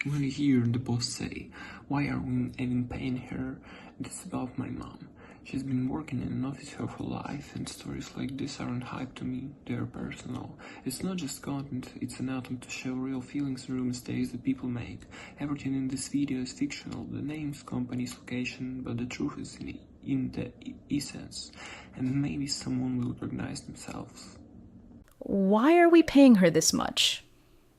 When you hear the boss say, "Why are we even paying her?" That's about my mom. She's been working in an office her whole life, and stories like this aren't hype to me, they're personal. It's not just content, it's an attempt to show real feelings and real mistakes that people make. Everything in this video is fictional, the names, companies, location, but the truth is in the essence, and maybe someone will recognize themselves. Why are we paying her this much?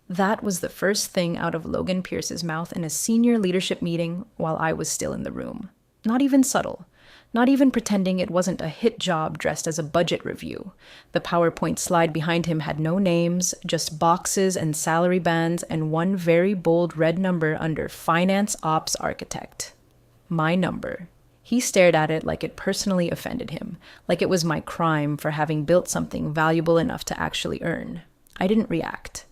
That was the first thing out of Logan Pierce's mouth in a senior leadership meeting while I was still in the room. Not even subtle. Not even pretending it wasn't a hit job dressed as a budget review. The PowerPoint slide behind him had no names, just boxes and salary bands, and one very bold red number under Finance Ops Architect. My number. He stared at it like it personally offended him, like it was my crime for having built something valuable enough to actually earn. I didn't react.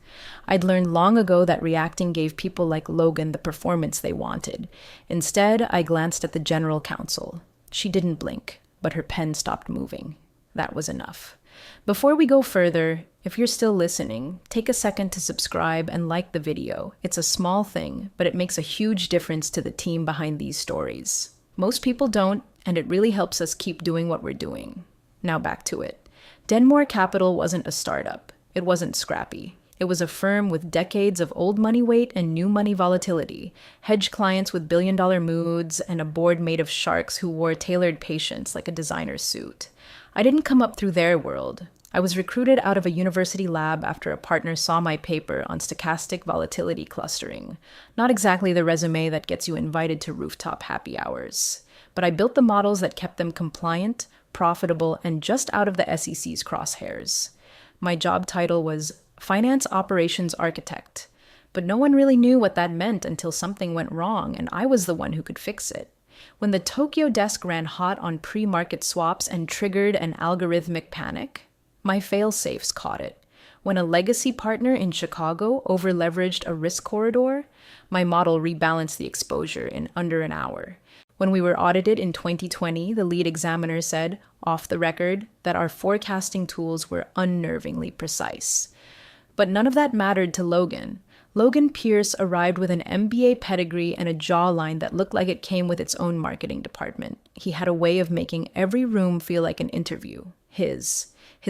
I'd learned long ago that reacting gave people like Logan the performance they wanted. Instead, I glanced at the general counsel. She didn't blink, but her pen stopped moving. That was enough. Before we go further, if you're still listening, take a second to subscribe and like the video. It's a small thing, but it makes a huge difference to the team behind these stories. Most people don't, and it really helps us keep doing what we're doing. Now back to it. Denmore Capital wasn't a startup. It wasn't scrappy. It was a firm with decades of old money weight and new money volatility, hedge clients with billion-dollar moods, and a board made of sharks who wore tailored patience like a designer suit. I didn't come up through their world. I was recruited out of a university lab after a partner saw my paper on stochastic volatility clustering. Not exactly the resume that gets you invited to rooftop happy hours. But I built the models that kept them compliant, profitable, and just out of the SEC's crosshairs. My job title was Finance Operations Architect, but no one really knew what that meant until something went wrong and I was the one who could fix it. When the Tokyo desk ran hot on pre-market swaps and triggered an algorithmic panic, my fail-safes caught it. When a legacy partner in Chicago over-leveraged a risk corridor, my model rebalanced the exposure in under an hour. When we were audited in 2020, the lead examiner said, off the record, that our forecasting tools were unnervingly precise. But none of that mattered to Logan. Logan Pierce arrived with an MBA pedigree and a jawline that looked like it came with its own marketing department. He had a way of making every room feel like an interview. His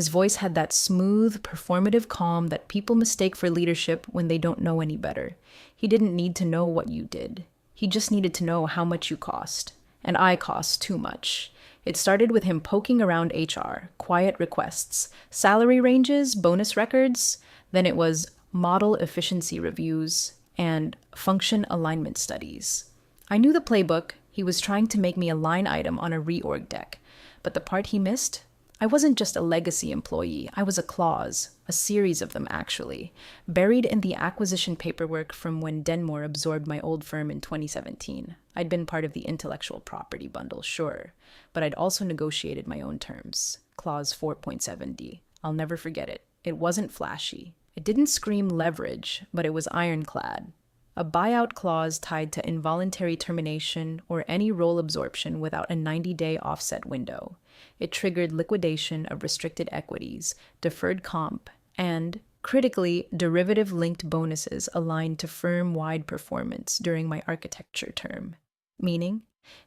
voice had that smooth, performative calm that people mistake for leadership when they don't know any better. He didn't need to know what you did. He just needed to know how much you cost. And I cost too much. It started with him poking around HR, quiet requests, salary ranges, bonus records. Then it was model efficiency reviews and function alignment studies. I knew the playbook. He was trying to make me a line item on a reorg deck. But the part he missed? I wasn't just a legacy employee. I was a clause, a series of them actually, buried in the acquisition paperwork from when Denmore absorbed my old firm in 2017. I'd been part of the intellectual property bundle, sure, but I'd also negotiated my own terms. Clause 4.7D. I'll never forget it. It wasn't flashy. It didn't scream leverage, but it was ironclad. A buyout clause tied to involuntary termination or any role absorption without a 90-day offset window. It triggered liquidation of restricted equities, deferred comp, and, critically, derivative-linked bonuses aligned to firm-wide performance during my architecture term. Meaning,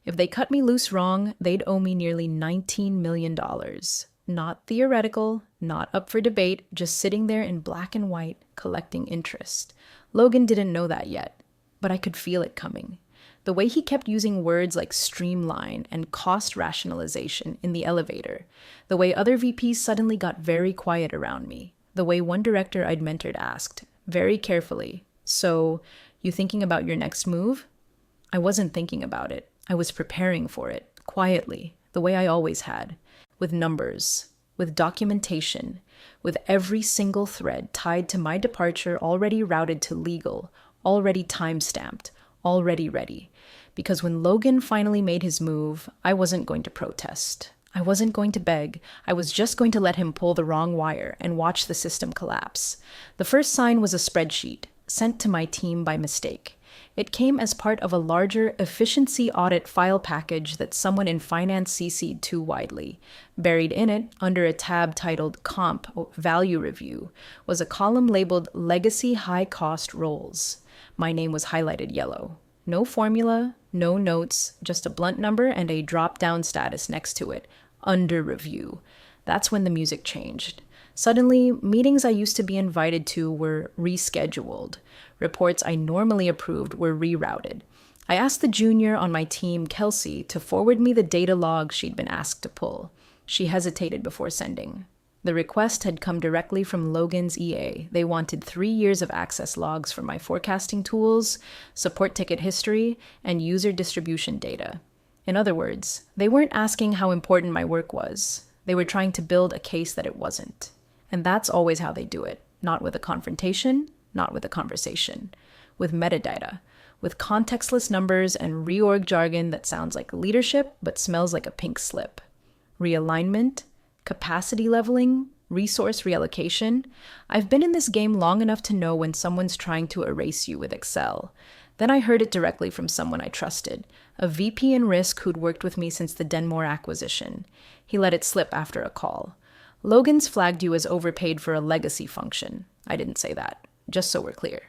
if they cut me loose wrong, they'd owe me nearly $19 million. Not theoretical, not up for debate, just sitting there in black and white, collecting interest. Logan didn't know that yet, but I could feel it coming. The way he kept using words like streamline and cost rationalization in the elevator, the way other VPs suddenly got very quiet around me, the way one director I'd mentored asked, very carefully, "So, you thinking about your next move?" I wasn't thinking about it. I was preparing for it, quietly, the way I always had, with numbers, with documentation, with every single thread tied to my departure already routed to legal, already time-stamped, already ready. Because when Logan finally made his move, I wasn't going to protest. I wasn't going to beg. I was just going to let him pull the wrong wire and watch the system collapse. The first sign was a spreadsheet, sent to my team by mistake. It came as part of a larger efficiency audit file package that someone in finance CC'd too widely. Buried in it, under a tab titled Comp Value Review, was a column labeled Legacy High Cost Roles. My name was highlighted yellow. No formula, no notes, just a blunt number and a drop-down status next to it. Under review. That's when the music changed. Suddenly, meetings I used to be invited to were rescheduled. Reports I normally approved were rerouted. I asked the junior on my team, Kelsey, to forward me the data logs she'd been asked to pull. She hesitated before sending. The request had come directly from Logan's EA. They wanted 3 years of access logs for my forecasting tools, support ticket history, and user distribution data. In other words, they weren't asking how important my work was. They were trying to build a case that it wasn't. And that's always how they do it. Not with a confrontation, not with a conversation. With metadata. With contextless numbers and reorg jargon that sounds like leadership but smells like a pink slip. Realignment, capacity leveling, resource reallocation. I've been in this game long enough to know when someone's trying to erase you with Excel. Then I heard it directly from someone I trusted, a VP in risk who'd worked with me since the Denmore acquisition. He let it slip after a call. Logan's flagged you as overpaid for a legacy function. I didn't say that, just so we're clear.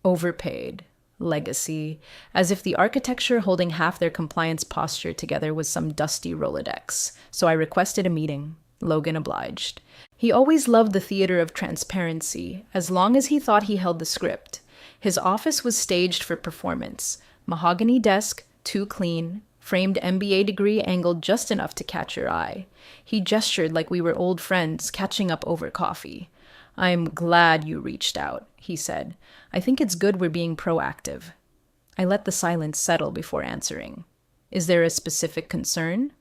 Overpaid. Legacy. As if the architecture holding half their compliance posture together was some dusty Rolodex. So I requested a meeting. Logan obliged. He always loved the theater of transparency, as long as he thought he held the script. His office was staged for performance. Mahogany desk, too clean, framed MBA degree angled just enough to catch your eye. He gestured like we were old friends catching up over coffee. "I'm glad you reached out," he said. "I think it's good we're being proactive." I let the silence settle before answering. "Is there a specific concern?"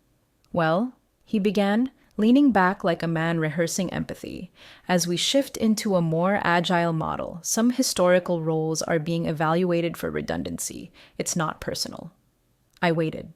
"Well," he began, leaning back like a man rehearsing empathy. "As we shift into a more agile model, some historical roles are being evaluated for redundancy. It's not personal." I waited.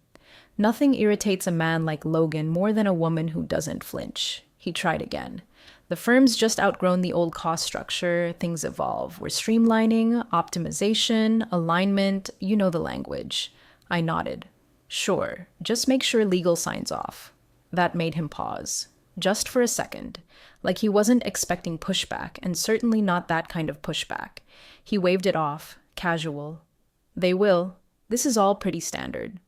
Nothing irritates a man like Logan more than a woman who doesn't flinch. He tried again. "The firm's just outgrown the old cost structure. Things evolve. We're streamlining, optimization, alignment. You know the language." I nodded. "Sure. Just make sure legal signs off." That made him pause. Just for a second. Like he wasn't expecting pushback, and certainly not that kind of pushback. He waved it off, casual. "They will. This is all pretty standard."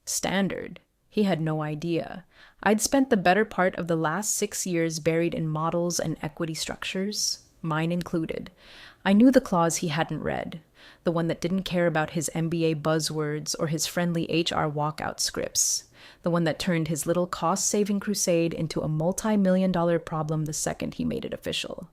Standard? He had no idea. I'd spent the better part of the last 6 years buried in models and equity structures, mine included. I knew the clause he hadn't read, the one that didn't care about his MBA buzzwords or his friendly HR walkout scripts, the one that turned his little cost-saving crusade into a multi-million-dollar problem the second he made it official.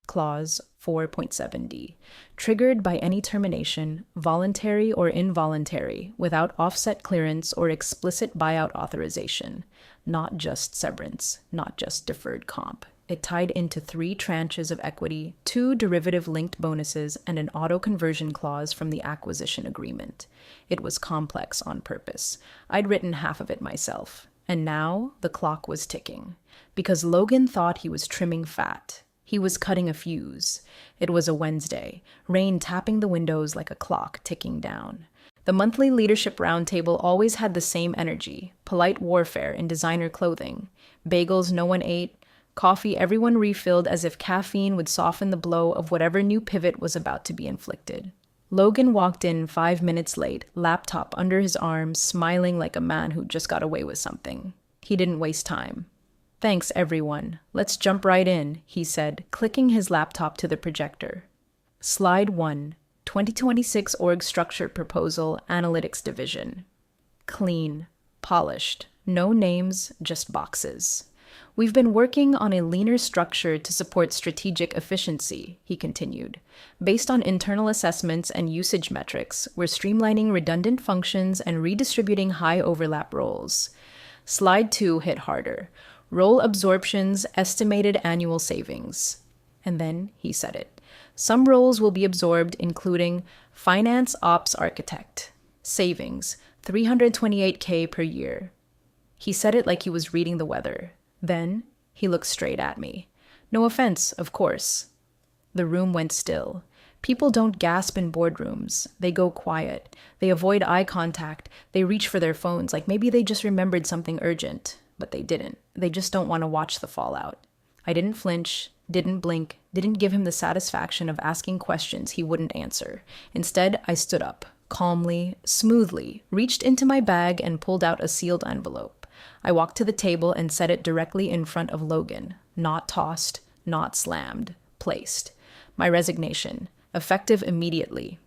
Clause 4.7d. Triggered by any termination, voluntary or involuntary, without offset clearance or explicit buyout authorization. Not just severance, not just deferred comp. It tied into 3 tranches of equity, 2 derivative-linked bonuses, and an auto-conversion clause from the acquisition agreement. It was complex on purpose. I'd written half of it myself. And now the clock was ticking. Because Logan thought he was trimming fat. He was cutting a fuse. It was a Wednesday, rain tapping the windows like a clock ticking down. The monthly leadership roundtable always had the same energy, polite warfare in designer clothing, bagels no one ate, coffee everyone refilled as if caffeine would soften the blow of whatever new pivot was about to be inflicted. Logan walked in 5 minutes late, laptop under his arm, smiling like a man who just got away with something. He didn't waste time. "Thanks, everyone. Let's jump right in," he said, clicking his laptop to the projector. Slide 1, 2026 Org Structure Proposal, Analytics Division. Clean, polished, no names, just boxes. "We've been working on a leaner structure to support strategic efficiency," he continued. "Based on internal assessments and usage metrics, we're streamlining redundant functions and redistributing high overlap roles." Slide 2 hit harder. Role absorptions, estimated annual savings. And then he said it. Some roles will be absorbed, including Finance Ops Architect. Savings, $328K per year. He said it like he was reading the weather. Then he looked straight at me. "No offense, of course." The room went still. People don't gasp in boardrooms. They go quiet. They avoid eye contact. They reach for their phones like maybe they just remembered something urgent, but they didn't. They just don't want to watch the fallout. I didn't flinch, didn't blink, didn't give him the satisfaction of asking questions he wouldn't answer. Instead, I stood up, calmly, smoothly, reached into my bag and pulled out a sealed envelope. I walked to the table and set it directly in front of Logan. Not tossed, not slammed, placed. My resignation, effective immediately.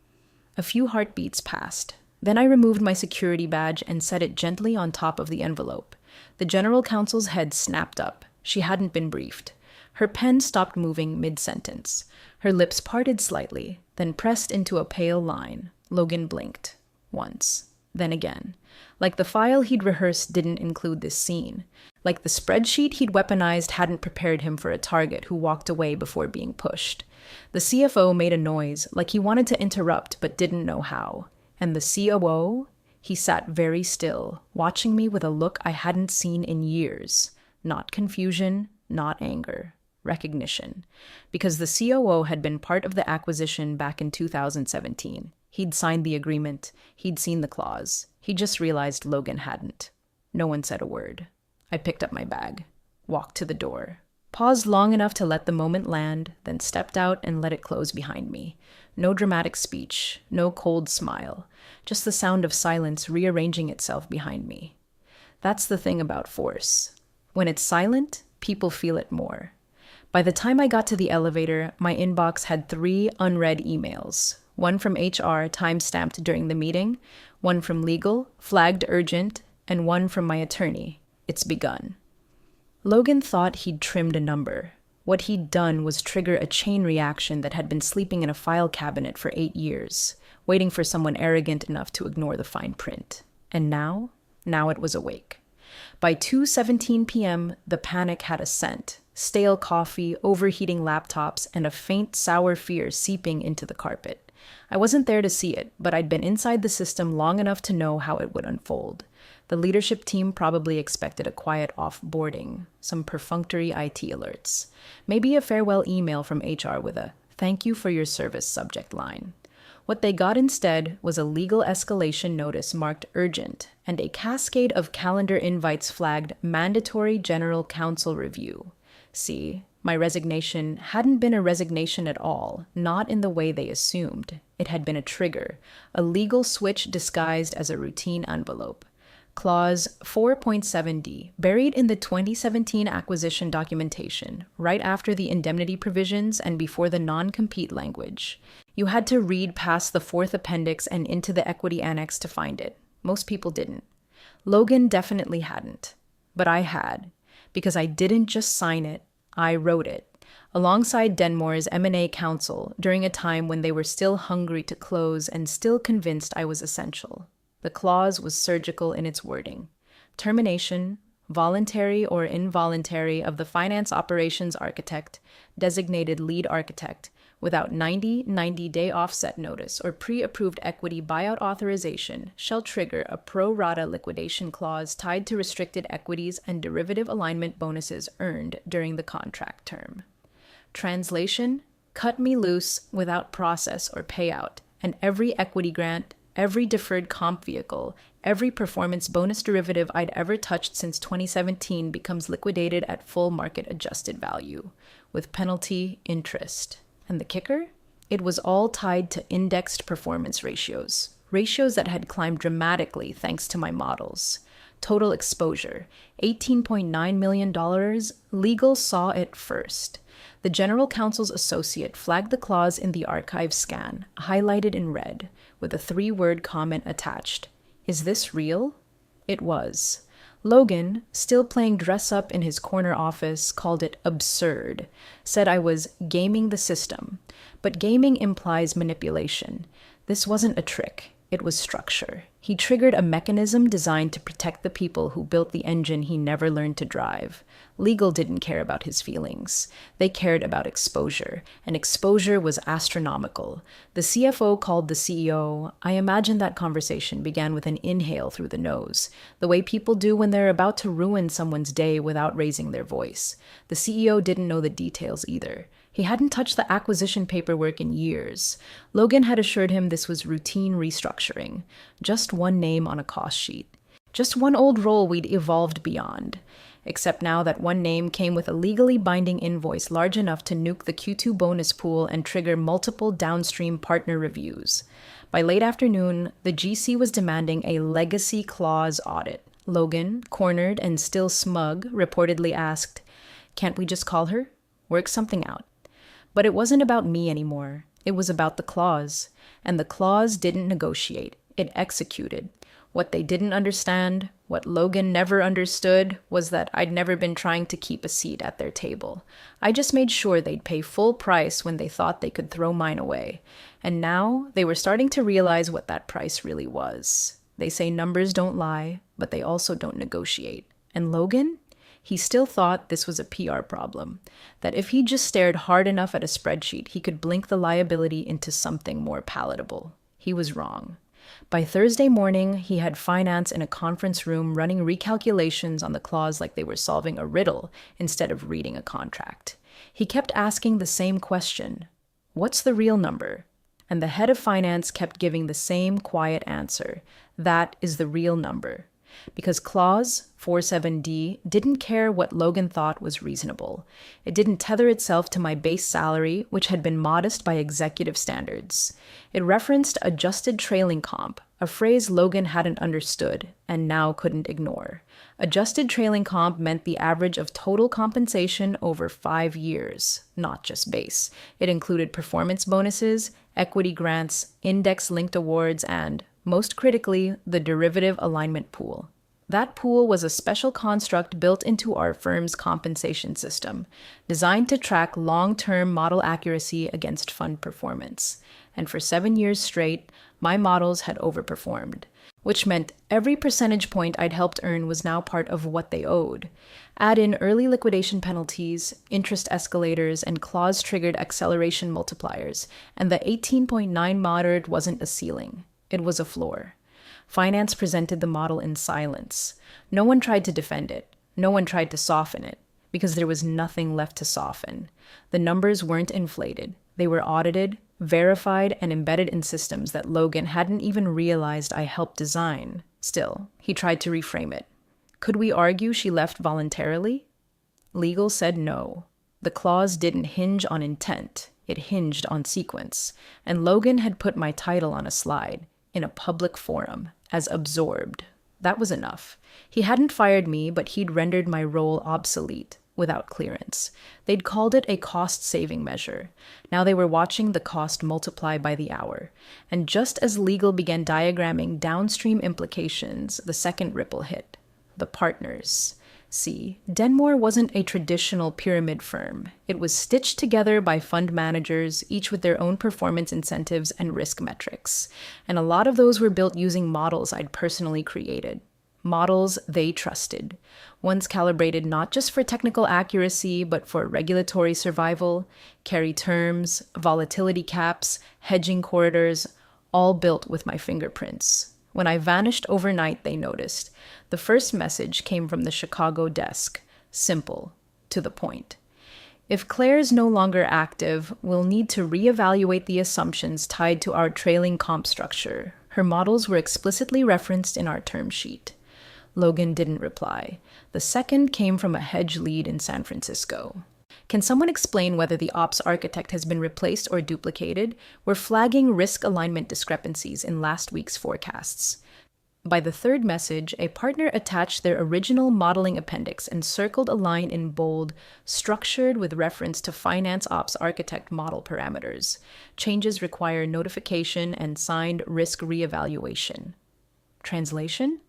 A few heartbeats passed. Then I removed my security badge and set it gently on top of the envelope. The general counsel's head snapped up. She hadn't been briefed. Her pen stopped moving mid-sentence. Her lips parted slightly, then pressed into a pale line. Logan blinked. Once. Then again. Like the file he'd rehearsed didn't include this scene. Like the spreadsheet he'd weaponized hadn't prepared him for a target who walked away before being pushed. The CFO made a noise, like he wanted to interrupt but didn't know how. And the COO? He sat very still, watching me with a look I hadn't seen in years. Not confusion, not anger. Recognition. Because the COO had been part of the acquisition back in 2017. He'd signed the agreement. He'd seen the clause. He just realized Logan hadn't. No one said a word. I picked up my bag, walked to the door, paused long enough to let the moment land, then stepped out and let it close behind me. No dramatic speech, no cold smile, just the sound of silence rearranging itself behind me. That's the thing about force. When it's silent, people feel it more. By the time I got to the elevator, my inbox had 3 unread emails. One from HR, time-stamped during the meeting, one from legal, flagged urgent, and one from my attorney. It's begun. Logan thought he'd trimmed a number. What he'd done was trigger a chain reaction that had been sleeping in a file cabinet for 8 years, waiting for someone arrogant enough to ignore the fine print. And now it was awake. By 2:17 p.m., the panic had a scent. Stale coffee, overheating laptops, and a faint sour fear seeping into the carpet. I wasn't there to see it, but I'd been inside the system long enough to know how it would unfold. The leadership team probably expected a quiet off-boarding, some perfunctory IT alerts, maybe a farewell email from HR with a "thank you for your service" subject line. What they got instead was a legal escalation notice marked urgent and a cascade of calendar invites flagged mandatory general counsel review. See, my resignation hadn't been a resignation at all, not in the way they assumed. It had been a trigger, a legal switch disguised as a routine envelope. Clause 4.7d, buried in the 2017 acquisition documentation, right after the indemnity provisions and before the non-compete language. You had to read past the 4th appendix and into the equity annex to find it. Most people didn't. Logan definitely hadn't. But I had. Because I didn't just sign it, I wrote it, alongside Denmore's M&A counsel during a time when they were still hungry to close and still convinced I was essential. The clause was surgical in its wording. Termination, voluntary or involuntary, of the finance operations architect, designated lead architect, without 90-day offset notice or pre-approved equity buyout authorization, shall trigger a pro rata liquidation clause tied to restricted equities and derivative alignment bonuses earned during the contract term. Translation: cut me loose without process or payout, and every equity grant, every deferred comp vehicle, every performance bonus derivative I'd ever touched since 2017 becomes liquidated at full market adjusted value, with penalty interest. And the kicker? It was all tied to indexed performance ratios that had climbed dramatically thanks to my models. Total exposure, $18.9 million. Legal saw it first. The general counsel's associate flagged the clause in the archive scan, highlighted in red, with a 3-word comment attached. Is this real? It was. Logan, still playing dress-up in his corner office, called it absurd, said I was gaming the system. But gaming implies manipulation. This wasn't a trick. It was structure. He triggered a mechanism designed to protect the people who built the engine he never learned to drive. Legal didn't care about his feelings. They cared about exposure, and exposure was astronomical. The CFO called the CEO. I imagine that conversation began with an inhale through the nose, the way people do when they're about to ruin someone's day without raising their voice. The CEO didn't know the details either. He hadn't touched the acquisition paperwork in years. Logan had assured him this was routine restructuring, just one name on a cost sheet, just one old role we'd evolved beyond. Except now that one name came with a legally binding invoice large enough to nuke the Q2 bonus pool and trigger multiple downstream partner reviews. By late afternoon, the GC was demanding a legacy clause audit. Logan, cornered and still smug, reportedly asked, "Can't we just call her? Work something out." But it wasn't about me anymore. It was about the clause. And the clause didn't negotiate. It executed. What they didn't understand, what Logan never understood, was that I'd never been trying to keep a seat at their table. I just made sure they'd pay full price when they thought they could throw mine away. And now they were starting to realize what that price really was. They say numbers don't lie, but they also don't negotiate. And Logan? He still thought this was a PR problem, that if he just stared hard enough at a spreadsheet, he could blink the liability into something more palatable. He was wrong. By Thursday morning, he had finance in a conference room running recalculations on the clause like they were solving a riddle instead of reading a contract. He kept asking the same question, "What's the real number?" And the head of finance kept giving the same quiet answer, "That is the real number." Because Clause 47D didn't care what Logan thought was reasonable. It didn't tether itself to my base salary, which had been modest by executive standards. It referenced adjusted trailing comp, a phrase Logan hadn't understood and now couldn't ignore. Adjusted trailing comp meant the average of total compensation over 5 years, not just base. It included performance bonuses, equity grants, index-linked awards, and, most critically, the derivative alignment pool. That pool was a special construct built into our firm's compensation system, designed to track long-term model accuracy against fund performance. And for 7 years straight, my models had overperformed, which meant every percentage point I'd helped earn was now part of what they owed. Add in early liquidation penalties, interest escalators, and clause-triggered acceleration multipliers, and the 18.9 moderate wasn't a ceiling. It was a floor. Finance presented the model in silence. No one tried to defend it. No one tried to soften it, because there was nothing left to soften. The numbers weren't inflated. They were audited, verified, and embedded in systems that Logan hadn't even realized I helped design. Still, he tried to reframe it. Could we argue she left voluntarily? Legal said no. The clause didn't hinge on intent. It hinged on sequence. And Logan had put my title on a slide, in a public forum, as absorbed. That was enough. He hadn't fired me, but he'd rendered my role obsolete, without clearance. They'd called it a cost-saving measure. Now they were watching the cost multiply by the hour. And just as legal began diagramming downstream implications, the second ripple hit. The partners. See, Denmore wasn't a traditional pyramid firm. It was stitched together by fund managers, each with their own performance incentives and risk metrics. And a lot of those were built using models I'd personally created. Models they trusted. Ones calibrated not just for technical accuracy, but for regulatory survival, carry terms, volatility caps, hedging corridors, all built with my fingerprints. When I vanished overnight, they noticed. The first message came from the Chicago desk. Simple. To the point. If Claire's no longer active, we'll need to reevaluate the assumptions tied to our trailing comp structure. Her models were explicitly referenced in our term sheet. Logan didn't reply. The second came from a hedge lead in San Francisco. Can someone explain whether the ops architect has been replaced or duplicated? We're flagging risk alignment discrepancies in last week's forecasts. By the third message, a partner attached their original modeling appendix and circled a line in bold, structured with reference to finance ops architect model parameters. Changes require notification and signed risk reevaluation. Translation?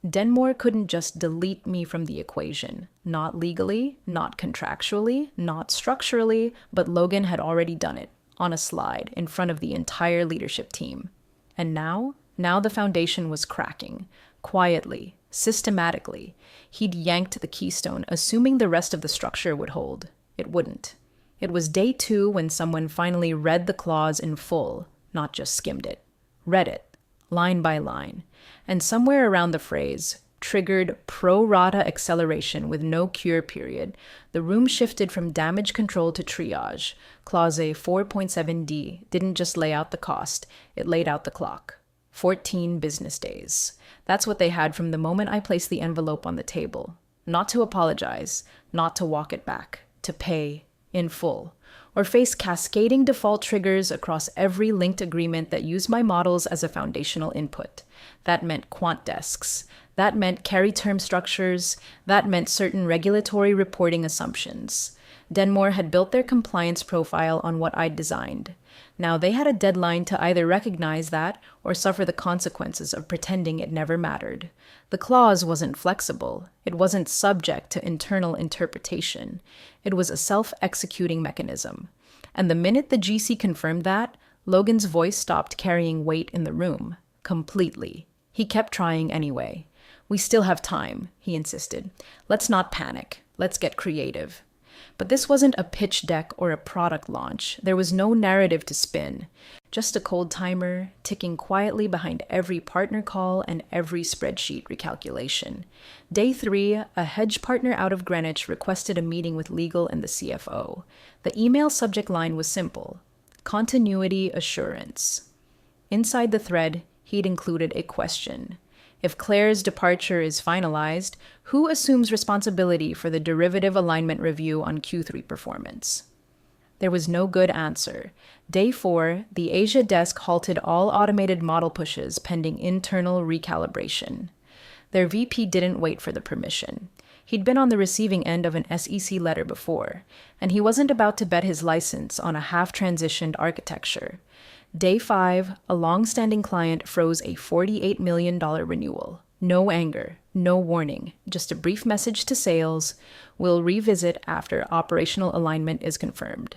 Denmore couldn't just delete me from the equation. Not legally, not contractually, not structurally, but Logan had already done it, on a slide, in front of the entire leadership team. And now the foundation was cracking. Quietly, systematically. He'd yanked the keystone, assuming the rest of the structure would hold. It wouldn't. It was day 2 when someone finally read the clause in full, not just skimmed it. Read it, line by line. And somewhere around the phrase, triggered pro rata acceleration with no cure period, the room shifted from damage control to triage. Clause 4.7d didn't just lay out the cost, it laid out the clock. 14 business days. That's what they had from the moment I placed the envelope on the table. Not to apologize, not to walk it back, to pay in full, or face cascading default triggers across every linked agreement that used my models as a foundational input. That meant quant desks. That meant carry term structures. That meant certain regulatory reporting assumptions. Denmore had built their compliance profile on what I'd designed. Now they had a deadline to either recognize that or suffer the consequences of pretending it never mattered. The clause wasn't flexible. It wasn't subject to internal interpretation. It was a self-executing mechanism. And the minute the GC confirmed that, Logan's voice stopped carrying weight in the room. Completely. He kept trying anyway. "We still have time," he insisted. "Let's not panic. Let's get creative." But this wasn't a pitch deck or a product launch. There was no narrative to spin. Just a cold timer, ticking quietly behind every partner call and every spreadsheet recalculation. Day 3, a hedge partner out of Greenwich requested a meeting with legal and the CFO. The email subject line was simple: continuity assurance. Inside the thread, he'd included a question. If Claire's departure is finalized, who assumes responsibility for the derivative alignment review on Q3 performance? There was no good answer. Day 4, the Asia desk halted all automated model pushes pending internal recalibration. Their VP didn't wait for the permission. He'd been on the receiving end of an SEC letter before, and he wasn't about to bet his license on a half-transitioned architecture. Day 5, a long-standing client froze a $48 million renewal. No anger, no warning, just a brief message to sales: "We'll revisit after operational alignment is confirmed."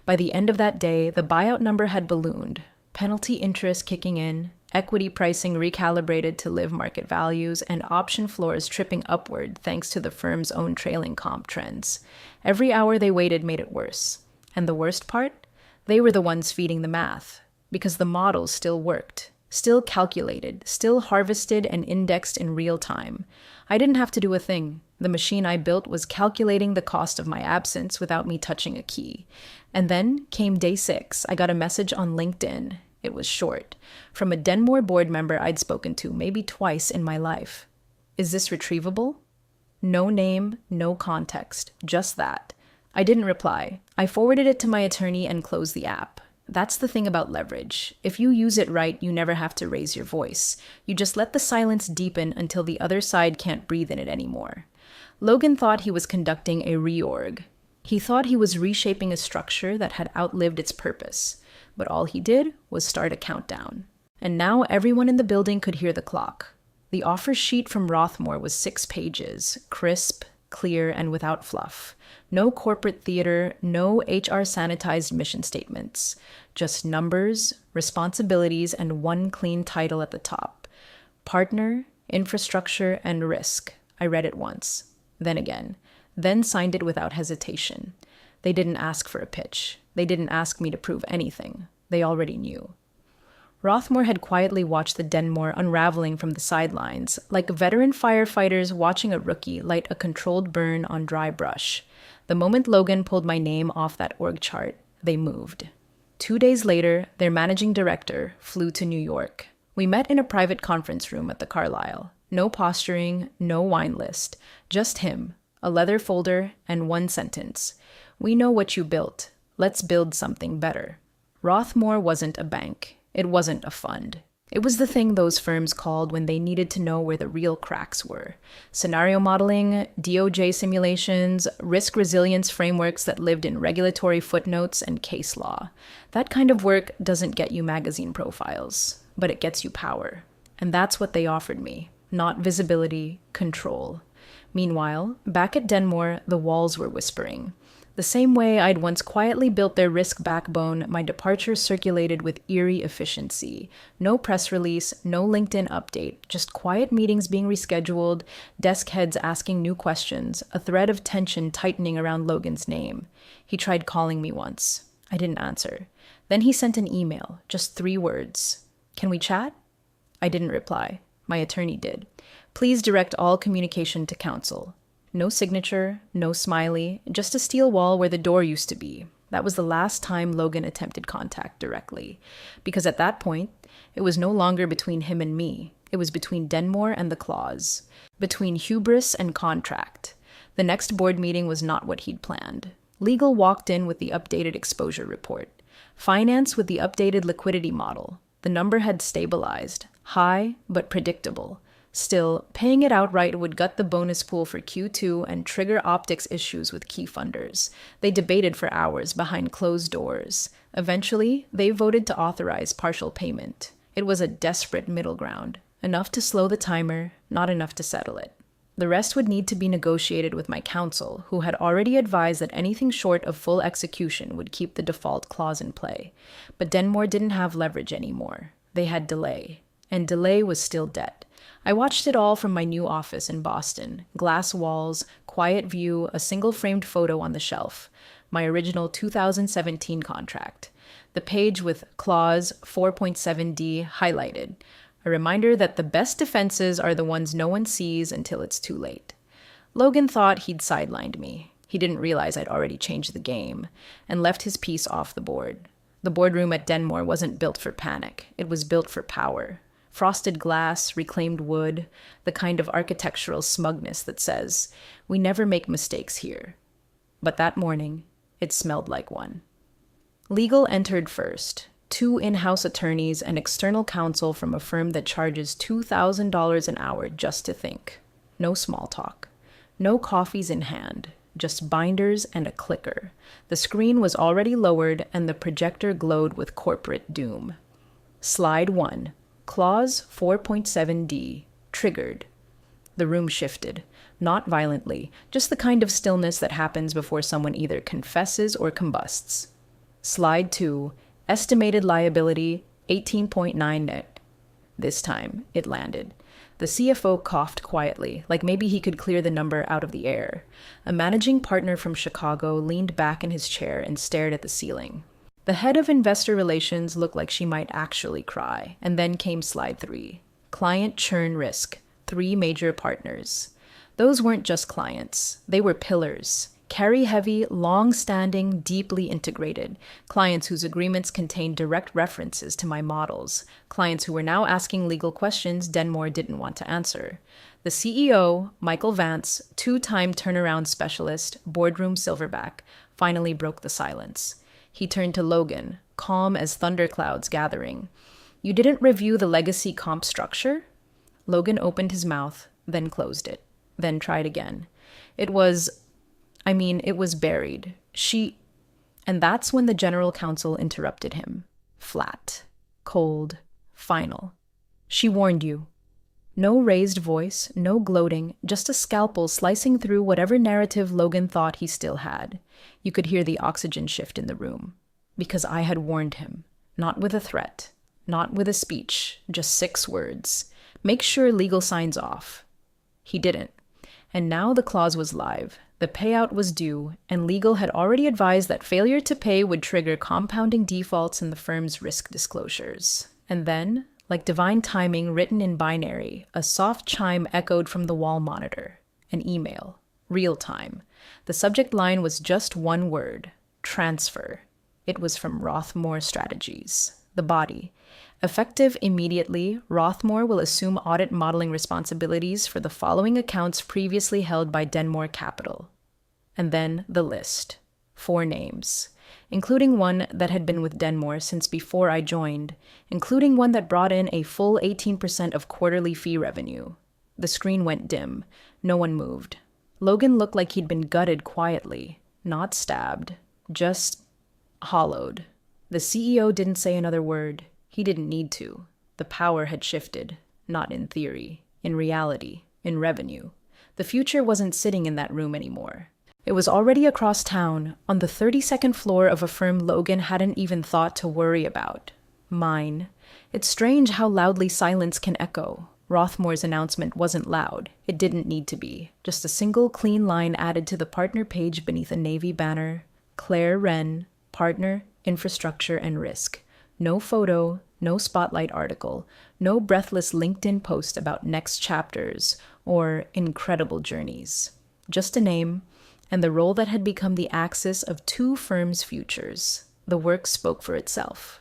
By the end of that day, the buyout number had ballooned, penalty interest kicking in, equity pricing recalibrated to live market values, and option floors tripping upward thanks to the firm's own trailing comp trends. Every hour they waited made it worse. And the worst part? They were the ones feeding the math, because the models still worked, still calculated, still harvested and indexed in real time. I didn't have to do a thing. The machine I built was calculating the cost of my absence without me touching a key. And then came day 6. I got a message on LinkedIn. It was short, from a Denmore board member I'd spoken to maybe twice in my life. "Is this retrievable?" No name, no context, just that. I didn't reply. I forwarded it to my attorney and closed the app. That's the thing about leverage. If you use it right, you never have to raise your voice. You just let the silence deepen until the other side can't breathe in it anymore. Logan thought he was conducting a reorg. He thought he was reshaping a structure that had outlived its purpose. But all he did was start a countdown. And now everyone in the building could hear the clock. The offer sheet from Rothmore was 6 pages, crisp, clear, and without fluff. No corporate theater, no HR sanitized mission statements. Just numbers, responsibilities, and one clean title at the top. Partner, infrastructure, and risk. I read it once, then again, then signed it without hesitation. They didn't ask for a pitch. They didn't ask me to prove anything. They already knew. Rothmore had quietly watched the Denmore unraveling from the sidelines, like veteran firefighters watching a rookie light a controlled burn on dry brush. The moment Logan pulled my name off that org chart, they moved. 2 days later, their managing director flew to New York. We met in a private conference room at the Carlyle. No posturing, no wine list, just him, a leather folder, and one sentence. "We know what you built. Let's build something better." Rothmore wasn't a bank. It wasn't a fund. It was the thing those firms called when they needed to know where the real cracks were. Scenario modeling, DOJ simulations, risk resilience frameworks that lived in regulatory footnotes and case law. That kind of work doesn't get you magazine profiles, but it gets you power. And that's what they offered me, not visibility, control. Meanwhile, back at Denmore, the walls were whispering. The same way I'd once quietly built their risk backbone, my departure circulated with eerie efficiency. No press release, no LinkedIn update, just quiet meetings being rescheduled, desk heads asking new questions, a thread of tension tightening around Logan's name. He tried calling me once. I didn't answer. Then he sent an email, just 3 words. "Can we chat?" I didn't reply. My attorney did. Please direct all communication to counsel. No signature, no smiley, just a steel wall where the door used to be. That was the last time Logan attempted contact directly, because at that point, it was no longer between him and me. It was between Denmore and the clause, between hubris and contract. The next board meeting was not what he'd planned. Legal walked in with the updated exposure report. Finance with the updated liquidity model. The number had stabilized, high but predictable. Still, paying it outright would gut the bonus pool for Q2 and trigger optics issues with key funders. They debated for hours behind closed doors. Eventually, they voted to authorize partial payment. It was a desperate middle ground. Enough to slow the timer, not enough to settle it. The rest would need to be negotiated with my counsel, who had already advised that anything short of full execution would keep the default clause in play. But Denmore didn't have leverage anymore. They had delay. And delay was still debt. I watched it all from my new office in Boston. Glass walls, quiet view, a single framed photo on the shelf. My original 2017 contract. The page with clause 4.7D highlighted. A reminder that the best defenses are the ones no one sees until it's too late. Logan thought he'd sidelined me. He didn't realize I'd already changed the game, and left his piece off the board. The boardroom at Denmore wasn't built for panic. It was built for power. Frosted glass, reclaimed wood, the kind of architectural smugness that says, "We never make mistakes here." But that morning, it smelled like one. Legal entered first. 2 in-house attorneys and external counsel from a firm that charges $2,000 an hour just to think. No small talk. No coffees in hand. Just binders and a clicker. The screen was already lowered and the projector glowed with corporate doom. Slide 1. Clause 4.7D. Triggered. The room shifted. Not violently, just the kind of stillness that happens before someone either confesses or combusts. Slide 2. Estimated liability, 18.9 net. This time, it landed. The CFO coughed quietly, like maybe he could clear the number out of the air. A managing partner from Chicago leaned back in his chair and stared at the ceiling. The head of investor relations looked like she might actually cry. And then came slide 3. Client churn risk. 3 major partners. Those weren't just clients. They were pillars. Carry-heavy, long-standing, deeply integrated. Clients whose agreements contained direct references to my models. Clients who were now asking legal questions Denmore didn't want to answer. The CEO, Michael Vance, 2-time turnaround specialist, boardroom silverback, finally broke the silence. He turned to Logan, calm as thunderclouds gathering. "You didn't review the legacy comp structure?" Logan opened his mouth, then closed it, then tried again. It was buried. And that's when the general counsel interrupted him. Flat, cold, final. "She warned you." No raised voice, no gloating, just a scalpel slicing through whatever narrative Logan thought he still had. You could hear the oxygen shift in the room. Because I had warned him. Not with a threat. Not with a speech. Just 6 words. "Make sure legal signs off." He didn't. And now the clause was live. The payout was due, and legal had already advised that failure to pay would trigger compounding defaults in the firm's risk disclosures. And then, like divine timing written in binary, a soft chime echoed from the wall monitor. An email. Real time. The subject line was just one word. Transfer. It was from Rothmore Strategies. The body. Effective immediately, Rothmore will assume audit modeling responsibilities for the following accounts previously held by Denmore Capital. And then the list. 4 names. Including one that had been with Denmore since before I joined, including one that brought in a full 18% of quarterly fee revenue. The screen went dim. No one moved. Logan looked like he'd been gutted quietly, not stabbed, just hollowed. The CEO didn't say another word. He didn't need to. The power had shifted, not in theory, in reality, in revenue. The future wasn't sitting in that room anymore. It was already across town, on the 32nd floor of a firm Logan hadn't even thought to worry about. Mine. It's strange how loudly silence can echo. Rothmore's announcement wasn't loud. It didn't need to be. Just a single clean line added to the partner page beneath a navy banner. Claire Wren, partner, infrastructure, and risk. No photo, No spotlight article, no breathless LinkedIn post about next chapters or incredible journeys. Just a name and the role that had become the axis of two firms' futures. The work spoke for itself.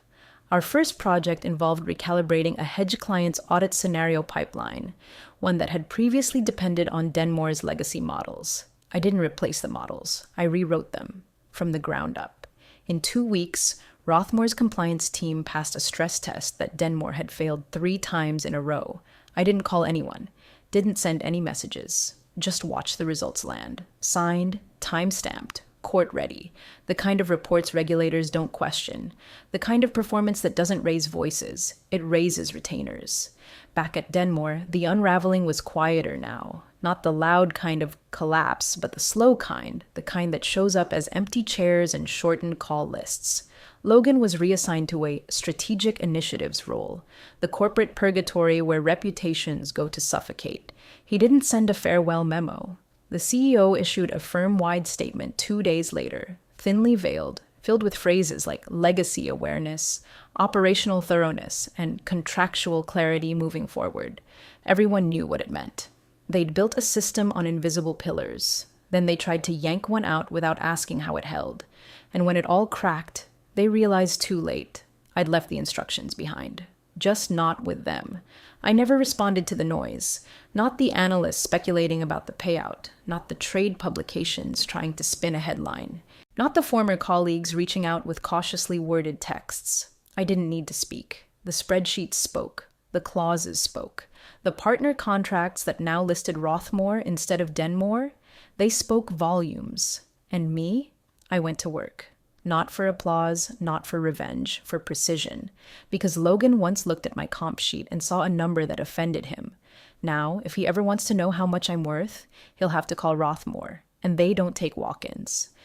Our first project involved recalibrating a hedge client's audit scenario pipeline, one that had previously depended on Denmore's legacy models. I didn't replace the models, I rewrote them from the ground up. In 2 weeks, Rothmore's compliance team passed a stress test that Denmore had failed 3 times in a row. I didn't call anyone, didn't send any messages, just watched the results land. Signed, time-stamped, court-ready, the kind of reports regulators don't question, the kind of performance that doesn't raise voices, it raises retainers. Back at Denmore, the unraveling was quieter now, not the loud kind of collapse, but the slow kind, the kind that shows up as empty chairs and shortened call lists. Logan was reassigned to a strategic initiatives role, the corporate purgatory where reputations go to suffocate. He didn't send a farewell memo. The CEO issued a firm-wide statement 2 days later, thinly veiled, filled with phrases like legacy awareness, operational thoroughness, and contractual clarity moving forward. Everyone knew what it meant. They'd built a system on invisible pillars. Then they tried to yank one out without asking how it held. And when it all cracked, they realized too late. I'd left the instructions behind. Just not with them. I never responded to the noise. Not the analysts speculating about the payout. Not the trade publications trying to spin a headline. Not the former colleagues reaching out with cautiously worded texts. I didn't need to speak. The spreadsheets spoke. The clauses spoke. The partner contracts that now listed Rothmore instead of Denmore, they spoke volumes. And me? I went to work. Not for applause, not for revenge, for precision. Because Logan once looked at my comp sheet and saw a number that offended him. Now, if he ever wants to know how much I'm worth, he'll have to call Rothmore. And they don't take walk-ins.